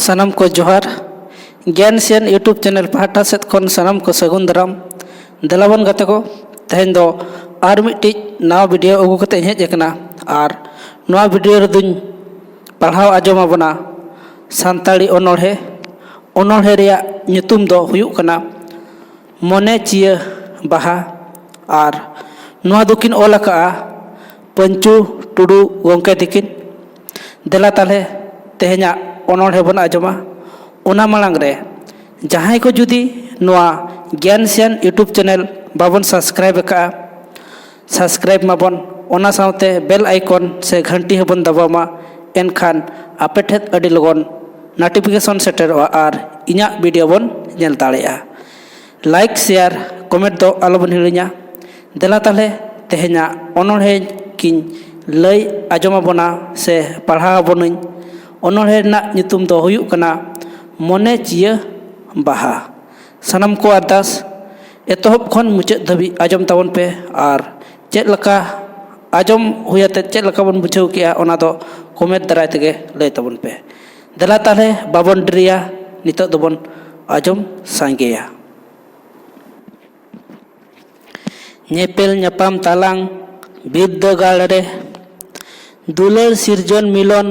सनम को जोहार ज्ञान सेन यूट्यूब चैनल पाहटा सेत खन सनम को सगुन दाराम देलाबन गाते को तेहेन दो आर मिट्टी नवा वीडियो अगू कते हेज एकना आर नवा वीडियो रे दुñ पढ़ाव आजम आबोना सानताड़ी ओनोढ़े रेया nyutum दो हुयुग कना मोने चिया बाहा आर नवा दुकिन ओल आकाआ पंचू टुडू गोंके तिकिन देला ताले तेहेña ओनोढ़े बन आजमा ओना मांग रे जहां को जुदी नवा ज्ञान सेन यूट्यूब चैनल बाबन सब्सक्राइब का सब्सक्राइब माबन ओना साउते बेल आइकन से घंटी हबन दबामा एनखान आपे ठेत अडी लगन नोटिफिकेशन सेटरवा आर इña वीडियो बन नेल दाड़ेया लाइक शेयर कमेंट दो आलोबन हिड़िña देला ताले तेहेña ओनोढ़े किन लई आजमा बना से पढ़ा बनुñ ओनोढ़े ना nyutum दो हुयुग कना मोने चिया बाहा सनम को अरदास एतहब खन मुचाद धाबी आजम ताबन पे और चेद लका आजम हुयाते चेद लका बन बुझाव किया ओना दो कमेंट दाराय तेगे लय ताबन पे देला ताले बाबन डरिया नितो दोबन आजम सांगेया नेपेल न्यापाम तालांग बिरदागाड़ रे दुलार सिरजन मिलन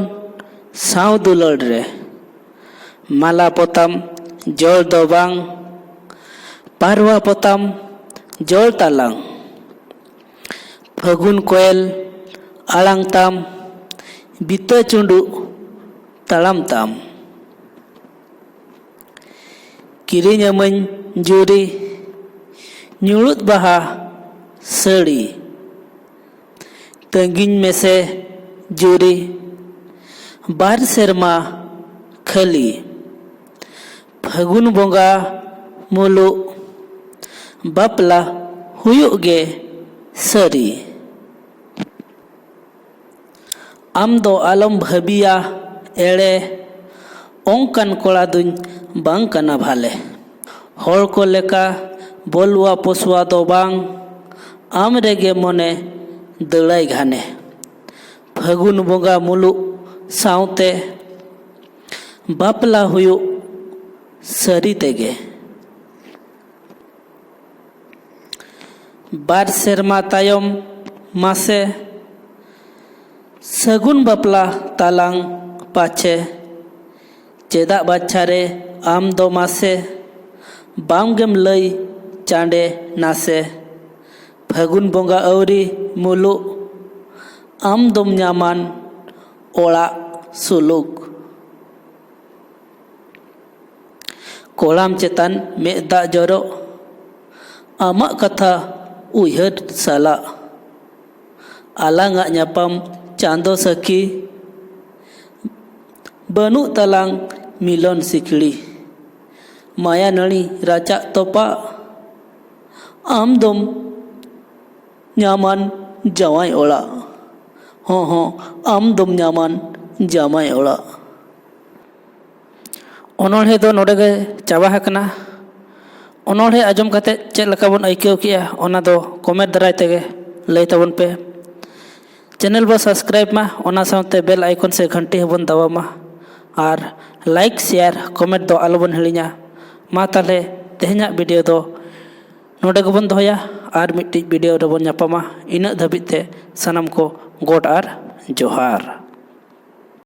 साव दुलार रे माला पोताम जल दो बांग पारवा पोताम जल तालांग फगुन कोयल आलांग ताम बीता चुंडू तालाम ताम किरिंग अमन जुरी न्यूरुत बाहा सड़ी तंगिन में से जुरी बार सेरमा खली फगुन बोंगा मुलु बापला हुयुग गे सरी आम दो आलम भाबिया एड़े ओंकन कोड़ा दुñ बांग कना भाले होर को लेका बोलवा पोसवा दो बांग आम रेगे मोने दड़ाई घाने फगुन बोंगा मुलु साउते बापला हुयुग सरी तेगे बार सेरमा तायम मासे सगुन बापला तालांग पाछे चेदा बाछारे आम दो मासे बामगेम लई चांडे नासे फगुन बोंगा औरी मुलु आम दोम न्यामान ओड़ा सुलुक कोलाम चेतन मेदा जरो आमा कथा उयहर साला आलांगा न्यापाम चांदो सखी बनु तालांग मिलन सिकड़ी माया नड़ी राचा तोपा आम दोम न्यामान जवाई ओड़ा हो आम दोम न्यामान जमाई ओड़ा ओनोढ़े दो नोडे गे चाबा हकना ओनोढ़े आजम कते चेद लका बन आइकाव किया ओना दो कमेंट दाराय तेगे लय ताबन पे चैनल बो सब्सक्राइब मा ओना साउते बेल आइकन से घंटी हबन दबामा और लाइक शेयर कमेंट दो आलोबन हिड़िña मा ताले तेहेña वीडियो दो नोडे गबन दोया और मिट्टी वीडियो रे बन ᱧᱟᱯᱟᱢᱟ इना धाबिते सनम को गोड और जोहार।